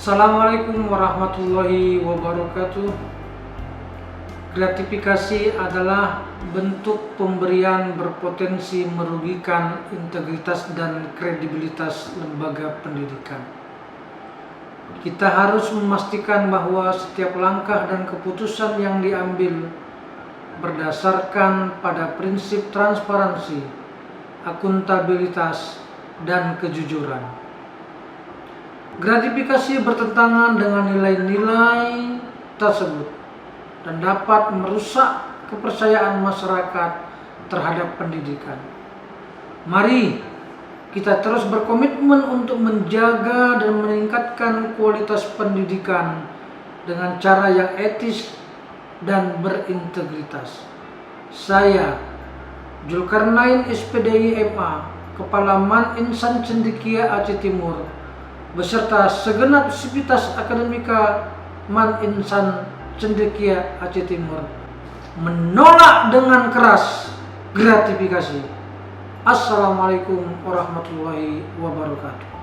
Assalamualaikum warahmatullahi wabarakatuh. Gratifikasi adalah bentuk pemberian berpotensi merugikan integritas dan kredibilitas lembaga pendidikan. Kita harus memastikan bahwa setiap langkah dan keputusan yang diambil berdasarkan pada prinsip transparansi, akuntabilitas, dan kejujuran. Gratifikasi bertentangan dengan nilai-nilai tersebut dan dapat merusak kepercayaan masyarakat terhadap pendidikan. Mari kita terus berkomitmen untuk menjaga dan meningkatkan kualitas pendidikan dengan cara yang etis dan berintegritas. Saya, Zulkarnain SPDI MA, Kepala Man Insan Cendekia Aceh Timur, beserta segenap sivitas akademika Man Insan Cendekia Aceh Timur, menolak dengan keras gratifikasi. Assalamualaikum warahmatullahi wabarakatuh.